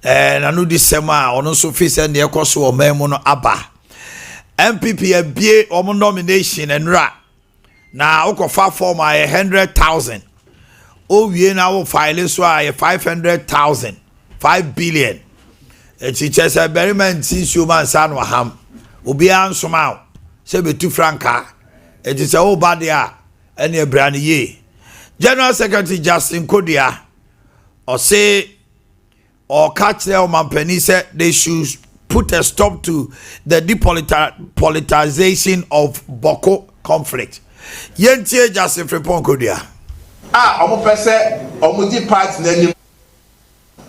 na no December ono so fi se ne ekoso o memu no aba MPP abie omo nomination enra na ukofa form a 100,000 o wie na wo file so a 500,000 5 billion teacher say beriment since man san wa ham obi ansoma se betu franka say o bad ya ene brand ye General Secretary Justin Kodia or say or catch their mampeni said they should put a stop to the depoliticization of Boko conflict. Yentie Justin Frepon Kodia. Omo pese omo di party na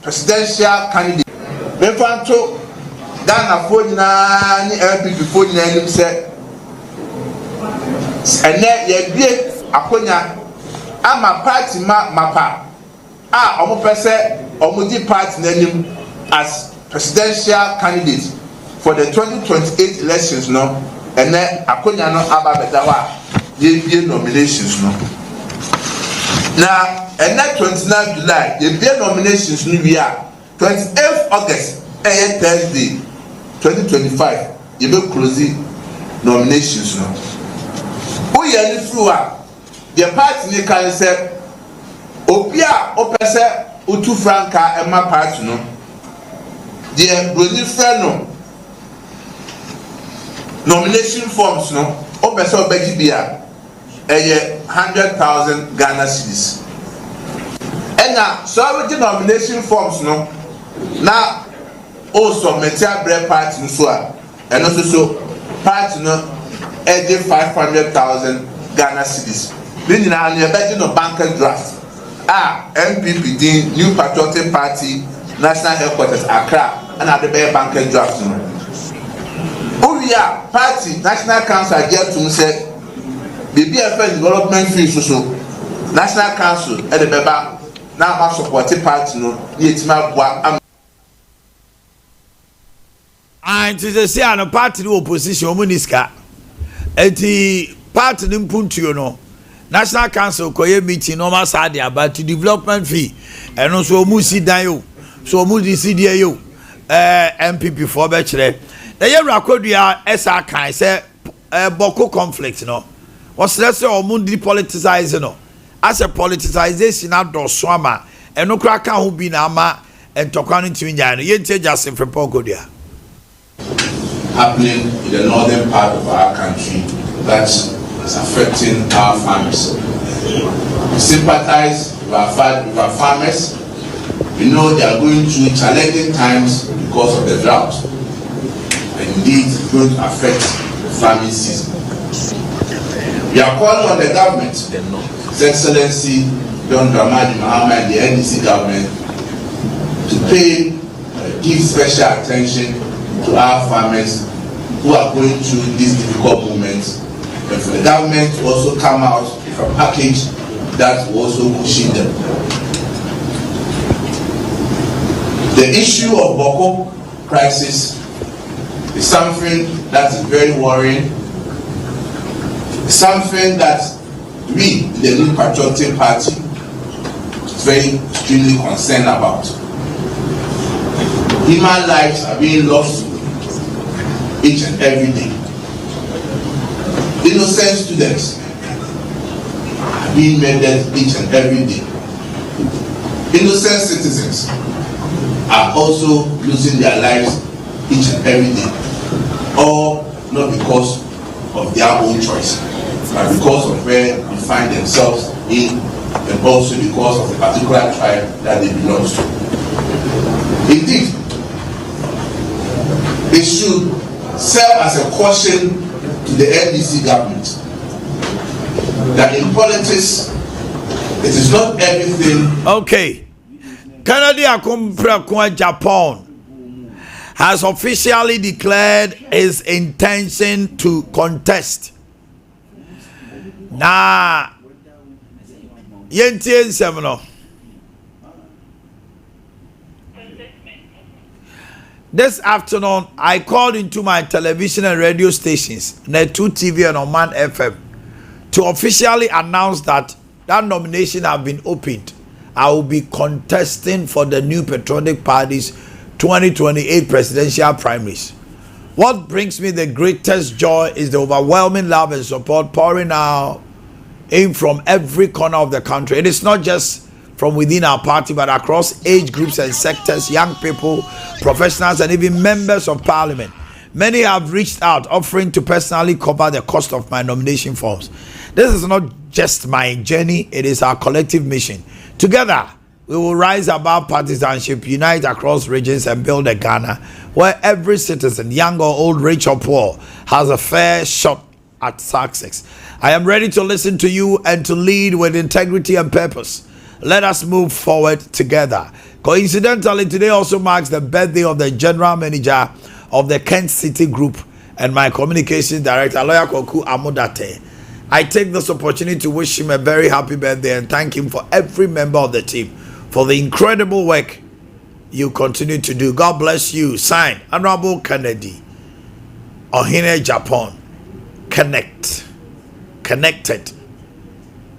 presidential candidate. Me fanto Ghana fo nyina ni LPP fo nyina nim se ene ye bie akonya ama party mapa omo pese omo di party na nim as presidential candidate for the 2028 elections no ene akonya no aba bedawa ye bie nominations no na ene 29 July ye bie nominations no wi a 28th August Thursday 2025 ye be close nominations no who ye ni through a the party ni kan say obi a opese utu franka ema party no the broni friend nomination forms no opese obeji bia 100,000 Ghana cedis ena so we nomination forms no na also metia bread party so a eno so party no 500,000 Ghana cedis then na e beji no bank draft MPP the New Patriotic Party National Headquarters Accra and at the bank draft no party National Council get to say BBFN development fee so National Council at the beba now support party no yetima boa and to say an party no opposition omuniska enti party no mpuntuo no National Council koye meeting normal side about to development fee and also musi dan yo so musi CDA yo MPP for be kire the year akodua esa kan say Boko conflict no was let's say omu depoliticize no as a politicization adoso ama eno kra kan ho bi na ama entokwa no ntimi nya no yentie Justin Frepon happening in the northern part of our country that's affecting our farmers. We sympathize with our farmers. We know they are going through challenging times because of the drought. And indeed, it's going to affect the farming season. We are calling on the government, His Excellency John Dramani Mahama and the NDC government, to give special attention to our farmers who are going through these difficult moments. And for the government to also come out with a package that will also cushion them. The issue of Boko crisis is something that is very worrying. It's something that we, the New Patriotic Party, is very extremely concerned about. Human lives are being lost each and every day. Innocent students are being murdered each and every day. Innocent citizens are also losing their lives each and every day. All not because of their own choice, but because of where they find themselves in, and also because of the particular tribe that they belong to. Indeed, it should serve as a caution to the NDC government that in politics it is not everything. Okay, Canada Kumpra Japan has officially declared his intention to contest. Na yentie nsem. This afternoon, I called into my television and radio stations, Net2 TV and Oman FM, to officially announce that nomination has been opened. I will be contesting for the New Patriotic Party's 2028 presidential primaries. What brings me the greatest joy is the overwhelming love and support pouring out in from every corner of the country. It is not just from within our party, but across age groups and sectors, young people, professionals, and even members of parliament. Many have reached out, offering to personally cover the cost of my nomination forms. This is not just my journey, it is our collective mission. Together, we will rise above partisanship, unite across regions, and build a Ghana where every citizen, young or old, rich or poor, has a fair shot at success. I am ready to listen to you and to lead with integrity and purpose. Let us move forward together. Coincidentally, today also marks the birthday of the general manager of the Kent City Group and my communications director, Lawyer Koku Amodate. I take this opportunity to wish him a very happy birthday and thank him for every member of the team for the incredible work you continue to do. God bless you. Signed, Honorable Kennedy, Omanhene Japan, Connected,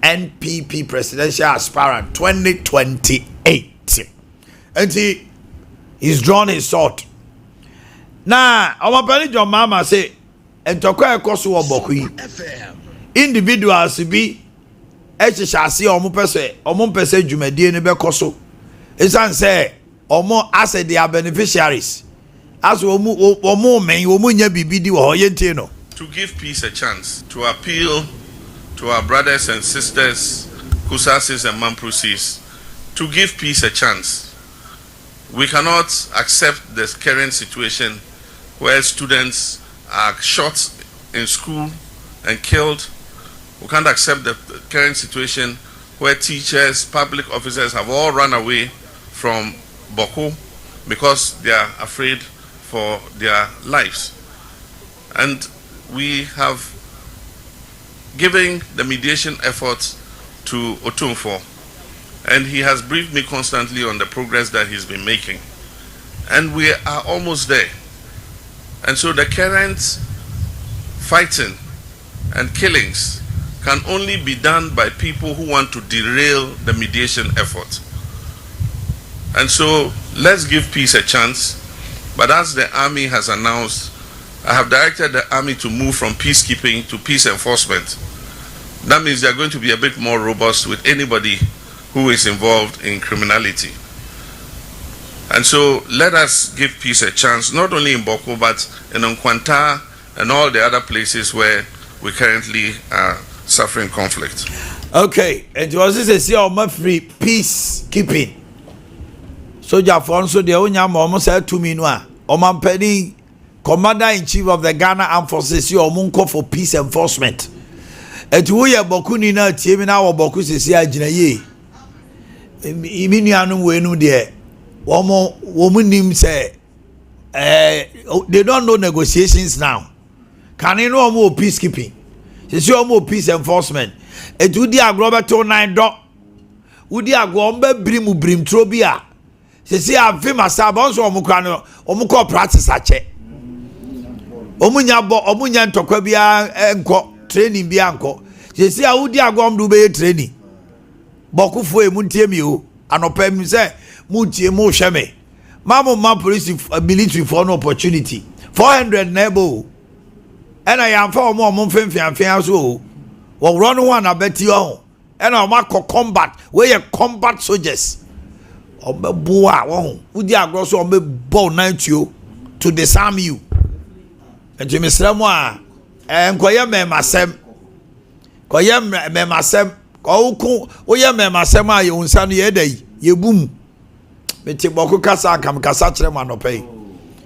NPP presidential aspirant 2028. And he's drawn his sword. Now, our parent your mama say, and tokwa ekoso Boakye. Individuals be HHC omo pese dwumadie ne bekoso. Esan say omo as they are beneficiaries. As omo men omo nya bibidi wo yente no. To give peace a chance, to appeal to our brothers and sisters, Kusasis and Mamprusis, to give peace a chance. We cannot accept the current situation where students are shot in school and killed. We can't accept the current situation where teachers, public officers have all run away from Boakye because they are afraid for their lives. And we have given the mediation efforts to Otumfo, and he has briefed me constantly on the progress that he's been making. And we are almost there. And so the current fighting and killings can only be done by people who want to derail the mediation effort. And so let's give peace a chance. But as the army has announced, I have directed the army to move from peacekeeping to peace enforcement. That means they are going to be a bit more robust with anybody who is involved in criminality. And so let us give peace a chance, not only in Boakye, but in Nkwanta and all the other places where we currently are suffering conflict. Okay, and it was this a free peacekeeping. Soldier for so the Onyam almost said to me, no, Omanhene Commander-in-Chief of the Ghana Armed Forces, you are for peace enforcement. And we are Boakye na team na our Boakye sisi agina ye. Imi nuanu we nu de. Woman nim say they don't know negotiations now. Can you know more peacekeeping? Sisi more peace enforcement. And we dey agro to 9 do. We dey agro brim trobia. Sisi afi masaba onso omukra no omukọ practice ache. Omunya ntokwa bia enko training bia enko. Sisi a wudi agom do be training. Bokufo emu ntie mi o. Anopa mi say mu tie mu hwe me. Ma police military for no opportunity. 400 nebo. And I am for more mfemfian so. Wo run one abeti o. And I ma combat where you combat soldiers. Obebuwa wo. Wudi agro so omebo 90 to disarm you. And Jimmy Sramwa and Koya Memasem Koya Memasem Koku Oya Memasema you unsanu yede ye boom. Meti Boakye kasa kam kasa kire manope.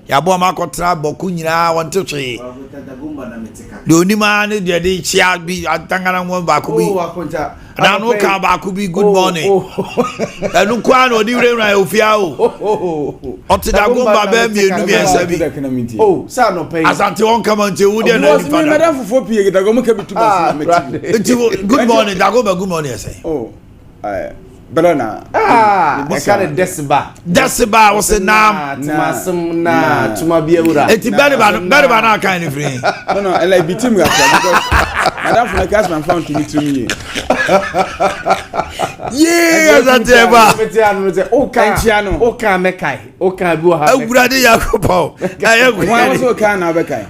Ya bo makotra Boakye nyina wonte twe. De onima ne de chia bi atangana mo Boakye bi. Na no ka Boakye bi good morning. Enu kwa no di wura ofia o. Otidagumba be mienu miensa bi. Oh, sa no pay. Asante won come on to wood and madam for pie Dagomba ke bitu ba meti. Good morning Dagomba, good morning I say. Oh, Belona. I can't Desiba was a name. Na tuma biewura. Eti better na kind of free. No, I like bitim because madam for the cast man found to me to me. Yeah, Azanteba. Oka mekai. Oka bu ha. Awurade Yakobo.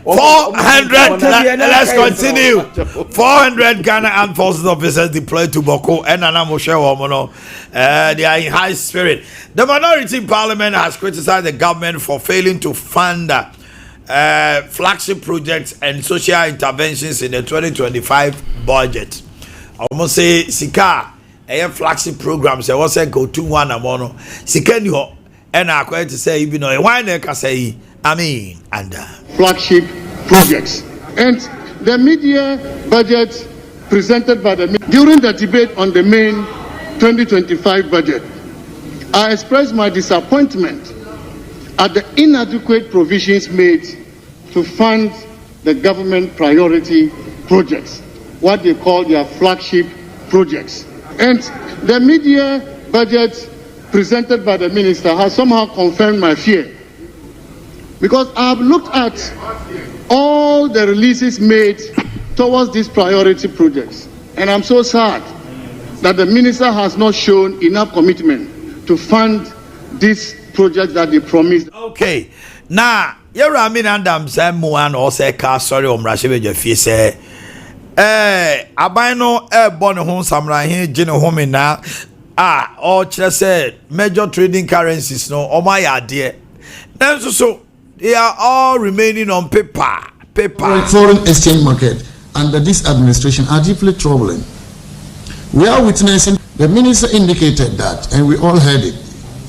400 let's continue. 400 Ghana Armed Forces officers deployed to Boko and Anamoshe Womono. They are in high spirit. The minority in parliament has criticized the government for failing to fund flagship projects and social interventions in the 2025 budget. Almost say Sika flagship programs. I was saying go to one amono. Sika ni ho. And I'm going to say you know why they can say and flagship projects and the media budget presented by during the debate on the main 2025 budget. I expressed my disappointment at the inadequate provisions made to fund the government priority projects, what they call their flagship projects. And the media budget presented by the minister has somehow confirmed my fear, because I've looked at all the releases made towards these priority projects, and I'm so sad that the minister has not shown enough commitment to fund these projects that they promised. Okay, now you're a min and I'm saying one or say car sorry Rashid Jeffy say abino born home samurai here Gino home now all just said major trading currencies no my idea then so they are all remaining on paper. Foreign exchange market under this administration are deeply troubling. We are witnessing, the minister indicated that, and we all heard it.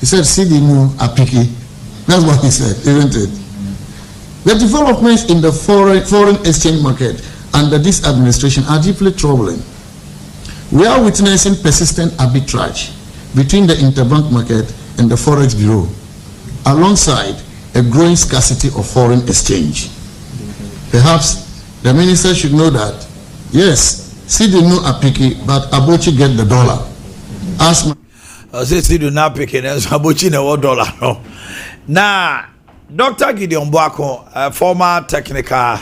He said, "Sidimu apiki." That's what he said, isn't it? The developments in the foreign exchange market under this administration are deeply troubling. We are witnessing persistent arbitrage between the interbank market and the Forex Bureau, alongside a growing scarcity of foreign exchange. Perhaps the minister should know that, yes, Sidimu apiki, but Abochi get the dollar. As I say Sidimu not picking as Abochi no dollar no. Now, Dr. Gideon Boakye, former technical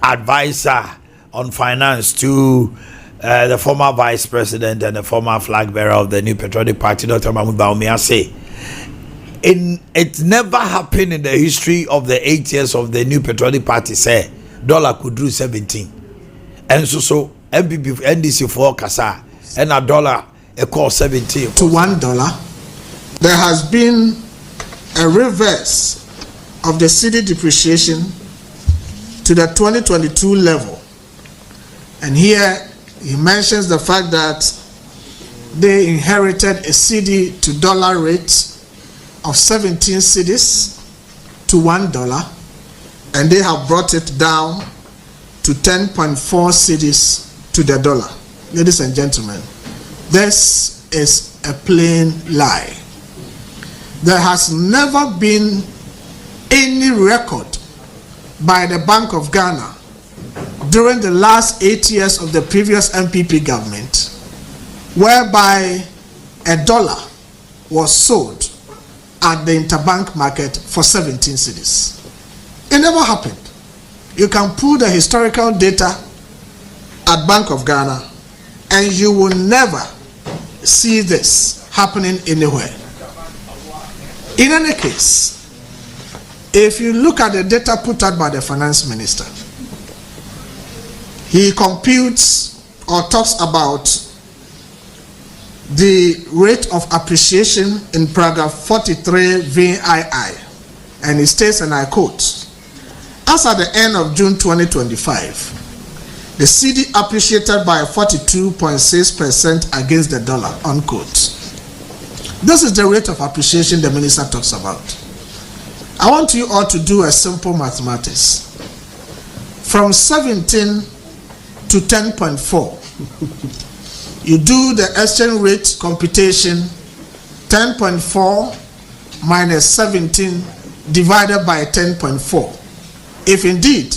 advisor on finance to the former vice president and the former flag bearer of the New Patriotic Party, Dr. Mahmoud Bawumia, say it never happened in the history of the 8 years of the New Patriotic Party say dollar could do 17, and so MPP NDC for Kasa and a dollar a cost 17 to $1. There has been a reverse of the cedi depreciation to the 2022 level, and here he mentions the fact that they inherited a cedi to dollar rate of 17 cedis to $1, and they have brought it down to 10.4 cedis to the dollar. Ladies and gentlemen, this is a plain lie. There has never been any record by the Bank of Ghana during the last 8 years of the previous MPP government whereby a dollar was sold at the interbank market for 17 cedis. It never happened. You can pull the historical data at Bank of Ghana and you will never see this happening anywhere. In any case, if you look at the data put out by the finance minister, he computes or talks about the rate of appreciation in paragraph 43 VII, and he states, and I quote, as at the end of June 2025, the cedi appreciated by 42.6% against the dollar, unquote. This is the rate of appreciation the minister talks about. I want you all to do a simple mathematics. From 17 to 10.4, you do the exchange rate computation, 10.4 minus 17 divided by 10.4. If indeed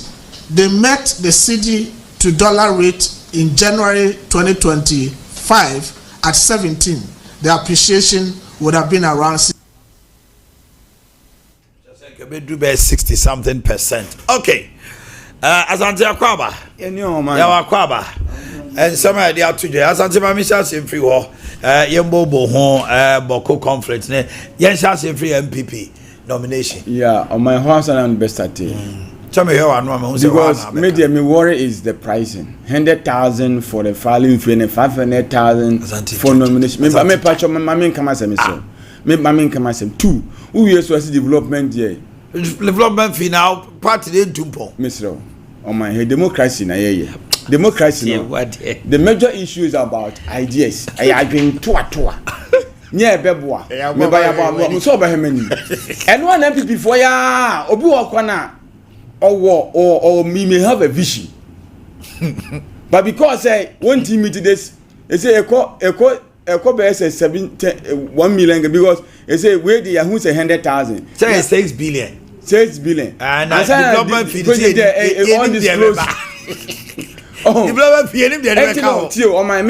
they met the cedi to dollar rate in January 2025 at 17, the appreciation would have been around 60 something percent. Okay. Asante Akwaba. Yeah, man. Yeah, Akwaba. And some idea to you. As Asante Mami shall say free war. Yembo Bohon, Boko conference. Yen shall say free MPP nomination. Yeah, on my house and best at it. Tell me here, I know because media me worry is the pricing. 100,000 for the filing fee and 500,000 for nomination. Me patch on my mammy come as a missile. Me mammy come as a 2. Who years was development here? Development fee now, party didn't tumpo. Mr. On my head, democracy na yeah. Democracy. The major issue is about ideas. I have been toa. Yeah, beboa. Me buy about so by many. And one MPP for ya, obi wakwana. Or me may have a vision. But because I one team me to this, they say echo BS 1 million because they say where the who's 100,000. Say 6 billion. 6 billion. And development fee undisclosed. Development fee on my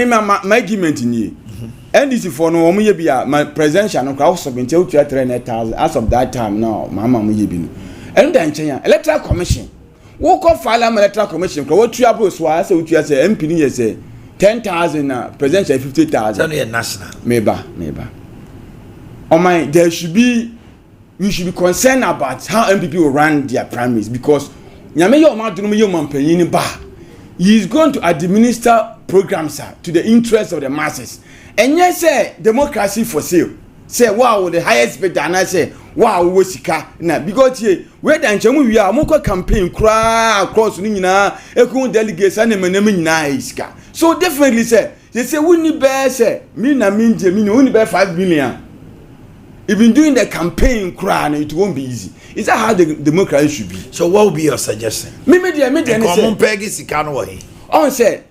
argument in here. And this is for no my presidential no crowd submit to 300,000 as of that time now. Mama Muyibin. And then electoral commission. Who call file electoral commission? What you have was why I say MP say 10,000 presidential 50,000. National. Maybe. Oh my, we should be concerned about how MPP will run their primaries because he is going to administer programs to the interests of the masses. And yes, say democracy for sale. Say wow, the highest bidder, and I say wow, we sika na because here where the nchemu we are moko campaign cry across ni nyina ekun delegates and menem nyina iska. So definitely say they say we need bear say me na minje me we need bear 5 million. Even doing the campaign cry it won't be easy. Is that how the democracy should be? So what would be your suggestion? Me say common peg sika no wahi. On say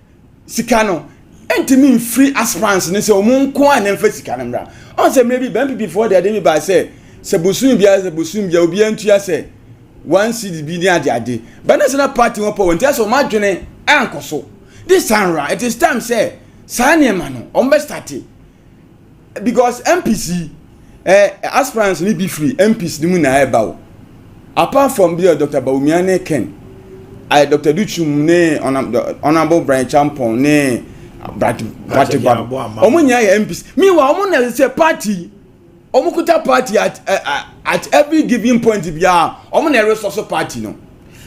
sika no enti free aspirants ne say omun ko an emfa sika no bra. On say maybe before they dey by say sebusum bia obi antua say one cd bi ni ade but national party won power ntia so madwene ankoso this time round it is time say sanema no on be start because MPC aspirants ni be free MPs ni mu na eba apart from Dr. Bawumiane Ken Dr. Duchum ne honorable Brian Champon ne Boakye omunya ya MPs meanwhile omunya say party omukuta party at every given point bia omunya resource party no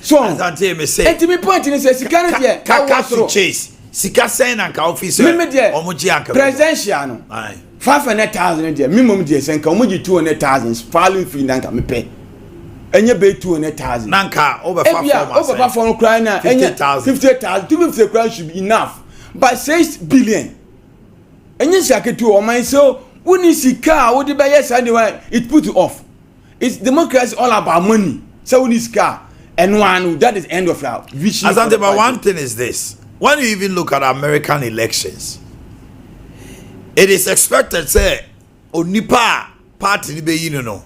so Asante me say enti me point ni say sika no dey ka chase sika sen na ka office omuji aka presidential no 500,000 dey minimum dey sen ka omuji 200,000 filing fee nanka me pay enye be 200,000 nanka over for cry na 50,000 250,000 should be enough. But 6 billion. And you say to all my so when you see car, what the bias anyway, it put you off. It's democracy all about money. So when you car and one that is end of our vision. Asante, but one thing is this: when you even look at American elections, it is expected say Onipa party be you know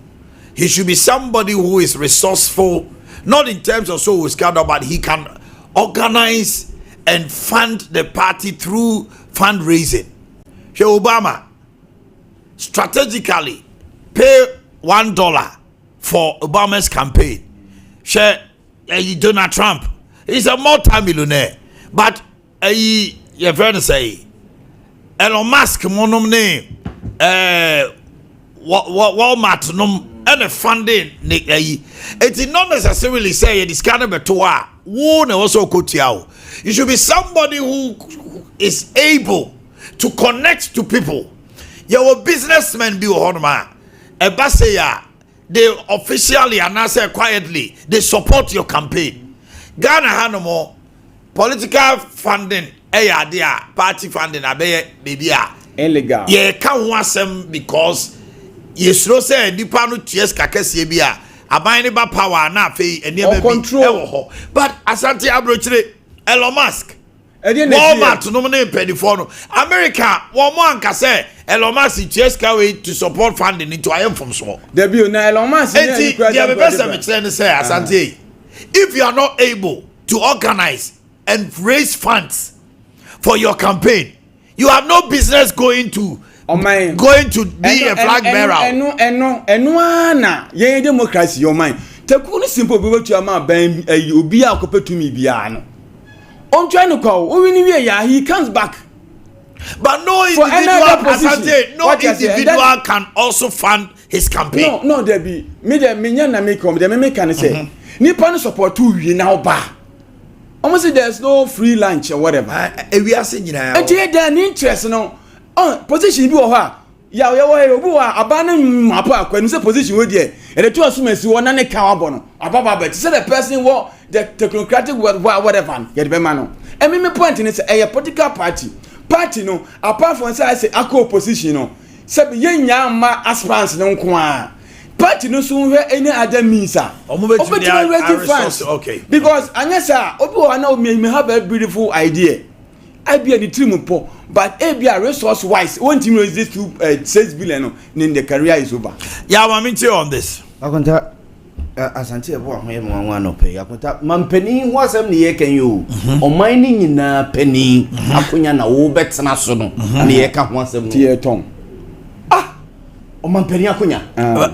he should be somebody who is resourceful, not in terms of so scandal, but he can organize and fund the party through fundraising. Obama strategically pay $1 for Obama's campaign. Donald Trump is a multi-millionaire, but your friend say Elon Musk monum name Walmart and the funding it did not necessarily say it is kind of a tour. You should be somebody who is able to connect to people. Your businessmen be honma. They officially and quietly they support your campaign. Ghana Hanomo political funding party funding baby illegal. Yeah, can't want them because yes, no say nipa no ties kakese bia aban ba power na fe enema bi but Asante Abrochire Elon Musk Walmart no na pedifo no America one more anka say Elon Musk ties ka to support funding into am from small there be na Elon Musk the person me say Asante if you are not able to organize and raise funds for your campaign you have no business going to be a flag bearer. Eno na ye democracy your mind. Takunu simple be to ama ban obi akopetu mi bia no. On trying to call, he comes back. But no individual can also fund his campaign. No, there be. Me na me come. Me can say. Nipa support you now ba. Almost there's no free lunch or whatever. We are saying now. And there an interest no. Position bi o ha. Ya obi wa abana mapa kwanu say position we there. And the two assumes one na ka abono. Ababa bet. Say the person what the technocratic whatever. Get be man no. And me point is a political party. Party no apart from say I say akọ opposition no say yenya ma aspirants no nko a party no so hwe any other means a okay because anyasa obi wa na me have a beautiful idea I be the team po but e be resource wise won't you raise this to 6 billion no in the career is over. Yeah, I'm into on this akonta asante ebo ahoye mwanwa no pe akonta mampani ho asem ne ye kan yo oman ni nyina pani akonya na wo betena so no ne ye ka ho asem tie ton o mampani akonya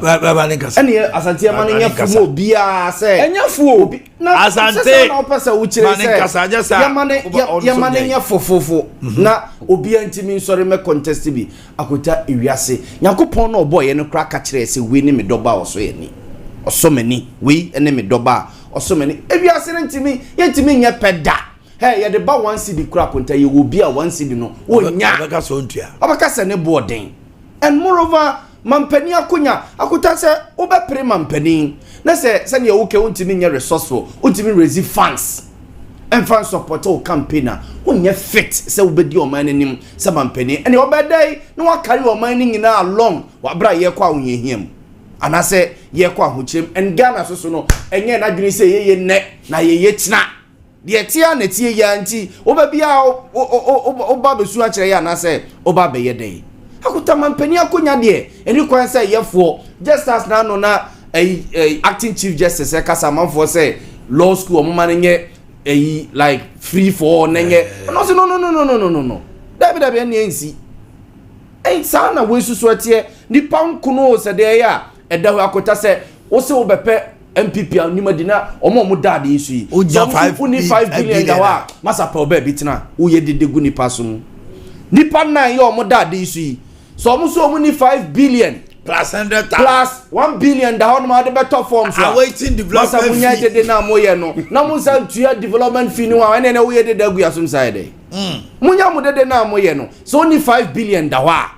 baba ne kasa ene asante ma ne nyafu bia se enyafu asante na opasa wo kire se ya ma ne nyafofofo na obi antimi nsori me contest bi akota ewiase yakopon na obo ye no kra ka kire se we ni me doba wo so ye ni osomani we ene me doba osomani ewiase ntimi yentimi nya peda hey ye de ba 1 cd kra konta ye wo bia 1 cd no onya abaka so ntua abaka se ne boarding and moreover mampani akonya akuta se obepre mampani na se ne wo ke untimi nya resourceful untimi raise funds and fan support o campaigner onya fit se obedi o man nim se mampani ene obedai na wa carry o man nyina along wa bra ye kwa onyehiam anase ye kwa hochirem and Ghana so no enye na dwene se ye ne na ye tina de tia na tie ya nti obabia oba besu a kire ya anase oba be ye dai akuta mampani akonya de eni kwan se yefo just as na no na acting chief justice kasa manfo say law school omman nye like free for nenye no dabi eni ensi sa na we susu atie nipa nkuno se de ya edaho akota se wo se wo bepe MPP animadina omo dade isu yi 5 billion dawa masa pa oba bitina wo ye dedegu nipa so nipa na ye omo dade isu yi so omo so omo ni 5 billion plus 100,000 plus 1 billion da ho no ma de better forms awaiting development fee munya de na mo ye no na mo sa tua development fee ni wa ene wo ye de dagu asum side munya mo de na mo ye no so only 5 billion da wa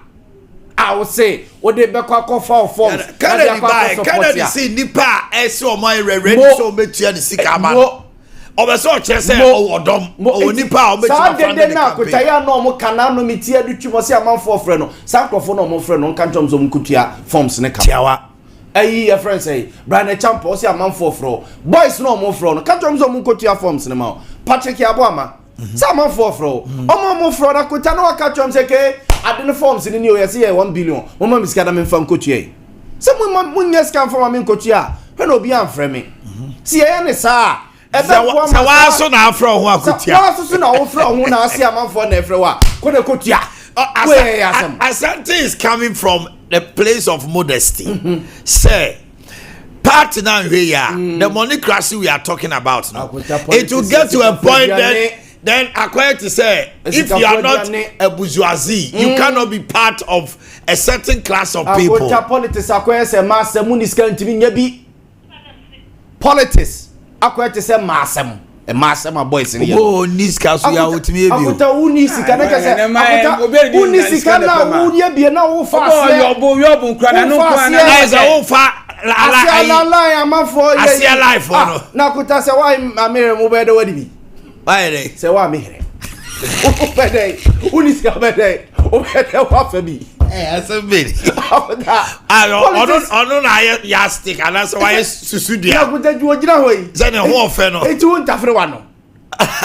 I will say what they back for forms Canada see nipa ese o my ready so metua the sika man obeso chese o odom o nipa o metua fan de na ko taya no mo kana no metia du twimo se amanfo frɛ no sankrofo no mo frɛ no kantom so mkutua forms ne ka tiawa ayi your friend say Brian Champo se amanfo frɛ boys no mo frɛ no kantom so mkutua forms ne ma Patrick Aboama Sama for fro. Omo fro na kuta no aka chom se ke adene forms ni o yesi 1 billion. Omo miska da me fam kotua. Se mu nyeska fam me kotua. Hwe na obi amfre me. Si ye ne sa. Sa wa so na afro ho akotua. Wa so na wo fro ho na ase amanfo na efre wa. Ko na kotua. Asante is coming from the place of modesty. Say part now here, the money crisis we are talking about now. It will get to a point then acquired to say, if you are not a bourgeoisie, you cannot be part of a certain class of people. Politics acquired say master munis can to be politics acquired to say master. A master my boys in here. Oh, Niska, we are with me. Akuta unisi kanaka say. Akuta unisi kana udia bi na wo fa. Oh, yo bo kwana no kwana. Na is a wo fa. Asia la amafo ye. Asia life no. Na kuta se wa amere mo be de wadi bi. Why dey? Se wa amere. O be dey. Unisi ka be dey. O be dey wa fa bi. Asembere. Ono na ya stick and so why susu dia. Na kuta ju ogina hoyi. Say ne ho ofe no. Eti won tafre wa no.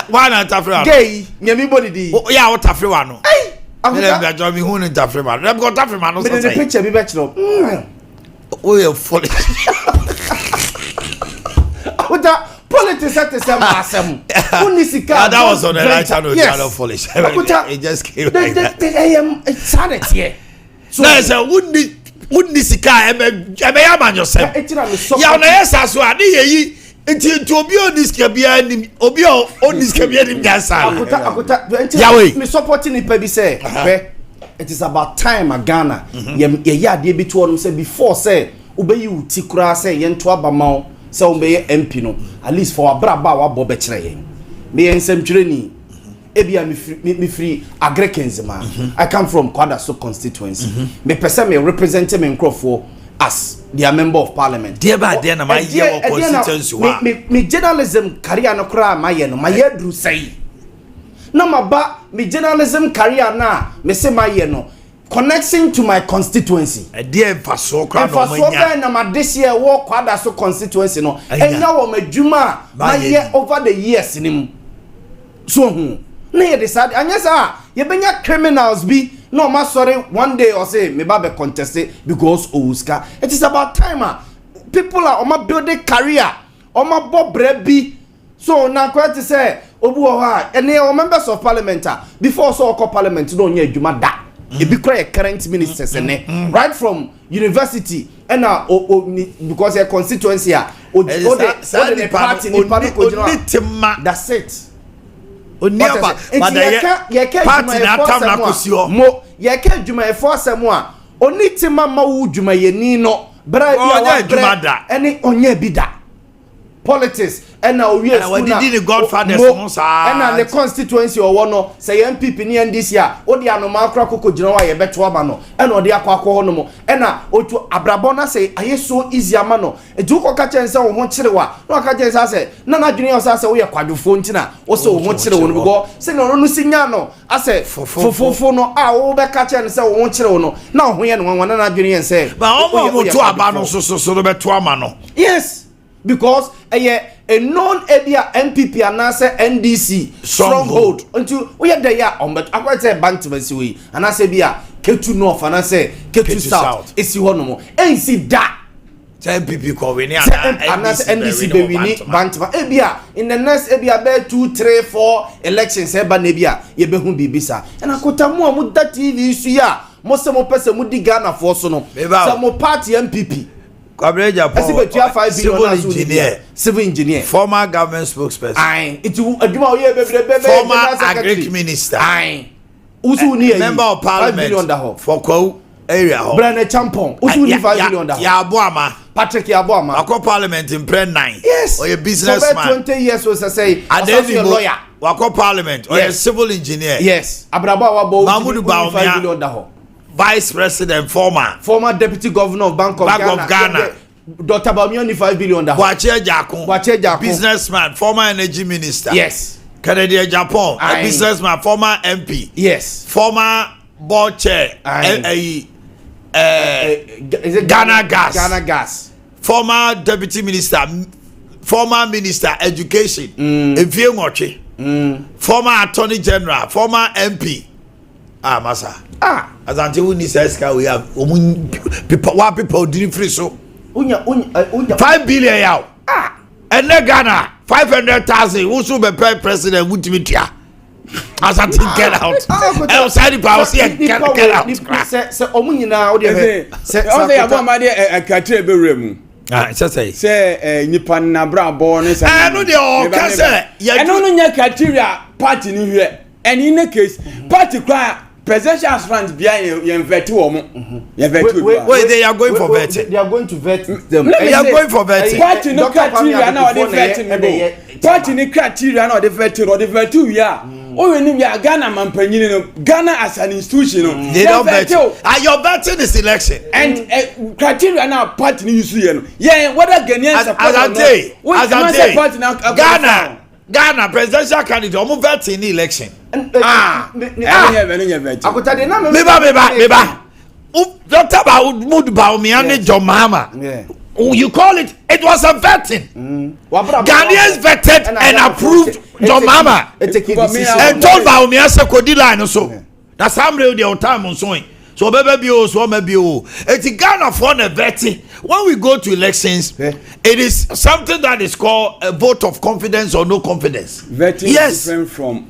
Why na tafre wa no? Gay, nyami body di. Ya wo tafre wa no. Ai. Akuta be jo mi hu ni tafre wa. Dem go tafre ma no so say. Me the picture bi be chiro. We are foolish. Akuta politics at the same asem. Unisika. That was on the right channel. Channel foolish. It just came like that. I am excited here. So I say wouldn't sika ebe ya man yourself. Ya na yes aso ade yi Enti obi on this kabia nim obi on this kabia nim jansa. Yawe me supporting ni pe bi say it is about time Ghana ye ade bi to on say before say obeyi uti kura say ye nto abama say obeyi MP no at least for abraba wa bo be kire yen me ensem twire ni ebia me free agrekens ma I come from Kwadaso constituency me person me represent me nkrofo as their member of parliament. Dear by then, my year constituency. Me journalism career no cry my year no my year do say. No ma me journalism career na me say my year no connecting to my constituency. A dear faso crowd na ma this year walk Kwadaso constituency no. Enya wo medjuma my year over the years nim. So na ye decide anya sa ye benya criminals bi. No, ma sorry, one day or say me ba be contested because Oscar. It is about time. People are on my building career, on my bob brebi. So now quite to say, Obuha, and they are members of parliament before so called parliament don't hear Juma da. It be quite current ministers and right from university and now because their constituency that's it. Oniaba party na atam na kosio mo ye ka djuma e force mo a oni tima ma wu djuma ye ni no bra bia wa bra eni onya bi da politics and now we are the godfathers and the constituency or one no say MPP ni this year o dia no ma akra kokko gina wa ye beto aba no and o dia akwa ho no mo and na otu abrabona say aye so easy ama no eju ko ka chen say wo ho kire wa no ka chen say na na dwene o say wo ye kwadwofo ntina wo say wo ho kire wo no go say no no sinya no ase fofofo no a wo be ka chen say wo ho kire wo no na ho ye no wan na dwene yen say ba o mo to aba no so no beto ama no yes because a known area MPP and answer NDC stronghold until we are there but I quite say bantamasi we and I say bia Ketu North and I say Ketu South it's you no more and see that MPP ko we ni and NDC be we ni bantama ebia in the next ebia be 2 3 4 elections e ba na bia ye be hu bibisa and akota mu that TV su ya mo se mo pese mu di Ghana for so no so mo party MPP Kwabreja Paul, civil engineer, former government spokesperson. Aye, it aduma oye bebre former agric minister. Aye, usu ni member of parliament for Kwau area. Brand Champon, usu ni 5 million da. Ya Aboama, Patrick Yaboama. Wako parliament in Pre 9. Yes. Or a businessman. For 20 years was I say, as a lawyer. Wako parliament or a civil engineer. Yes. Abraba Wabo Mahmoud 5 million da. Vice President, former deputy governor of Bank of Ghana. Dr. Bamioni 5 billion. Boakye Jakun, businessman, former energy minister. Yes. Canadian Japan, a businessman, former MP. Yes. Former board chair. Ghana Gas. Former deputy minister, former minister education. Former attorney general, former MP. Masa. As until we need to we have people didn't free so. 5 billion yaw. And Ghana 500,000. Who should be president? Would be here. As until get out. Outside the power, get out. Say, Omunina, say, about my dear, Katre Beremu. Say, Nipan Nabra born is. I know they all can say, I don't know Katra party in here. And in the case, party cry. Presidential aspirants behind you vet wait, they are going for vetting. They are going to vet them. They are going for vetting. Party no criteria now they vetting. Party no criteria now they vetting or they vet you yeah. Oh, when you are Ghana man penny Ghana as an institution. They don't vet you. Your vetting is election. And criteria now party use you. Yeah, whether Ghanaians as a day. Ghana presidential candidate almost vetting in the election. Don't talk about mood about me and John Mahama. You call it? It was a vetting. Ghanaians vetted and approved John Mahama. And told about me as a Kodila and so. That's how many of the time on sewing. So maybe it's Ghana for the vetting. When we go to elections, it is something that is called a vote of confidence or no confidence. Vetting is different from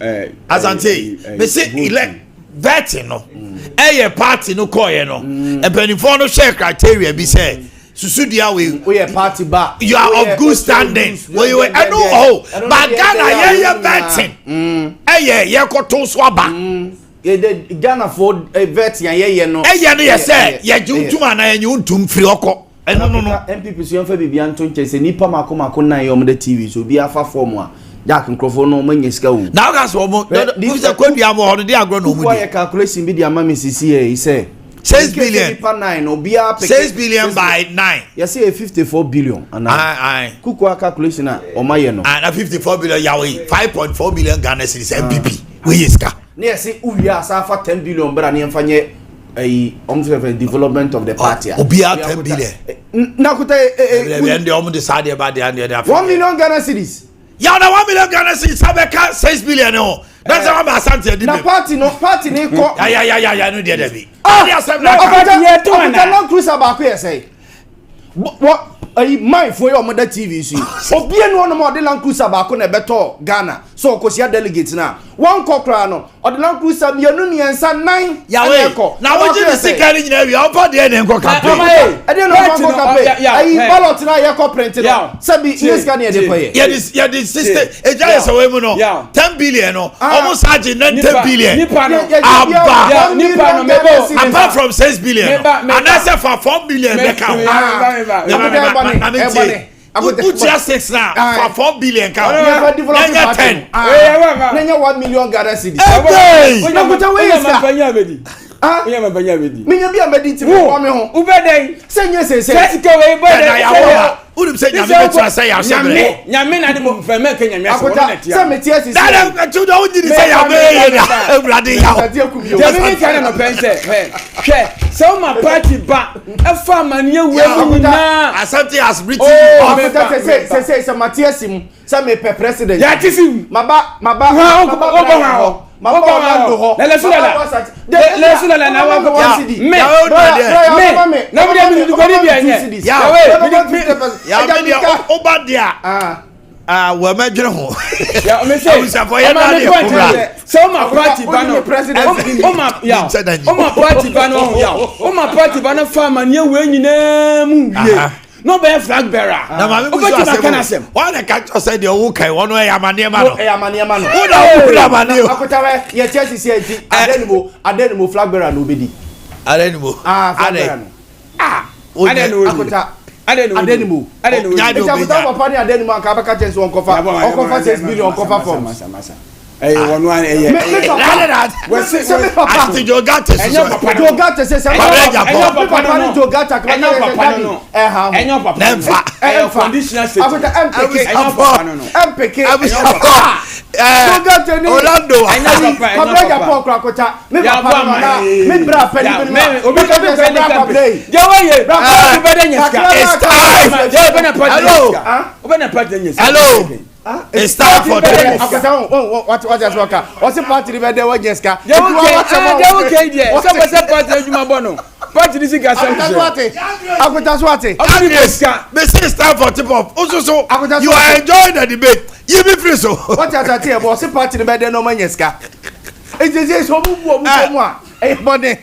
as I say, me say elect vetting no. A party no call no. And before no share criteria be say susudia we a party bar. You are of good standing. We were I know but Ghana ye betting. Ye koto so aba. Ghana for vet ye no. Ye say ye juma na ye untum free oko. No. MPP so yemfa bibia ntonche se nipa makoma na ye omde TV so bi afa form a Jack microphone no manye sika wo. Now gas omo this a kwadua mo hono dey agro no mu. Why calculation bi dia mama sisi e say 6 billion. 6 billion by 9. You say 54 billion. Aye. Kukwa calculation na omaye no. And 54 billion yawe 5.4 billion Ghana cedis MPP. We iska. Na say uya sa fa 10 billion bra na yemfanye development of the party. Obia 10 billion. Na kuta and the decide about the 1 million Ghana cedis. Ya na 1 million Ghana cedis abeka 6 billion no. That's how I'm asante di. Na party ni ko. Ya no dey be. Ya say na Land Cruiser ba ko ye say. What my for your mother TV so. Obi enu no mo de Land Cruiser ba ko na beto Ghana. So okosia delegate na. One kokra no. O de Land Cruiser mienu ni ensa 9 ya ko. Na wo ji the sikari nyina wi opa de ne nko campaign. E de no nko campaign. Ayi ballot na ye ko print no. Sabi neska na ye de koye. Ya the system eja so we mu no. 10 billion no. Almost charge 10 billion. Nipa no mebo apart from 6 billion. And that's for 4 billion make out. Put your 6 now for 4 billion count. Nanya 10. Nanya 1 million Ghana cedis. Hey! Minya bi amedi ti mo me ho. Ubeden. Senye se. Sika we boden. Unim say nyame betu say ya shebe. Nyame na de mo fema ke nyame aso na tia. Se me tie sisi. Dada tu do udi say ya be ye na. Ebrade ya. Nyame ni kana no pense. Hwe. So my party ba. E fa manie we na. Asante has written. Se Matiasim. Se me president. Ya tisim. Maba. Lesula na wa ko CD. Me. Na me do go bi anye. Ya oba dia. We medwere ho. Ya me say. So my party ban no president. My party ban no ya. My party ban fa manie we nyina mu wie. No be flag bearer. Na ma me bu so why the catch say the wo kai wono e amane ma no. E amane ma no. Wo da amane o. Akotawe ye chesi se enti adenimo flag bearer no obedi. Adenimo. Flag bearer no. Adenimo. Akota adenimo. Adenimo papa ni adenimo aka baka chesi won kofa 6 billion kofa form. Wonu an eye. We say papa ati jogate so. Jogate se papa ni jogate ka papa no. Enyo papa. Never. Conditional state. Akota MPK. Enyo papa no. MPK. Jogate ni Orlando. Papa ya pokra akota. Me papa na. Me bra peli me. Obi ka be peli campaign. Jawaye. Papa be den yeska. It's time. Ja be na party. Obi na party yeska. Hello. It's time for tennis. What just work? What's the party be there what jeska? They okay there. What's the party ejuma bono? Party this ga sam. Akota swate. It's time for tip off. Also you are enjoying the debate. You be free so. What just here boss party be there no man jeska. Ejeje so mu a. Eh money.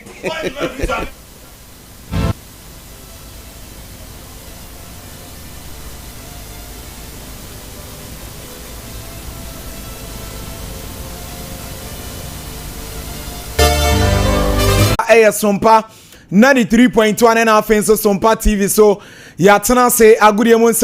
Sompa 93.1 and half Sompa TV so ya tena say agudie mu nsɛm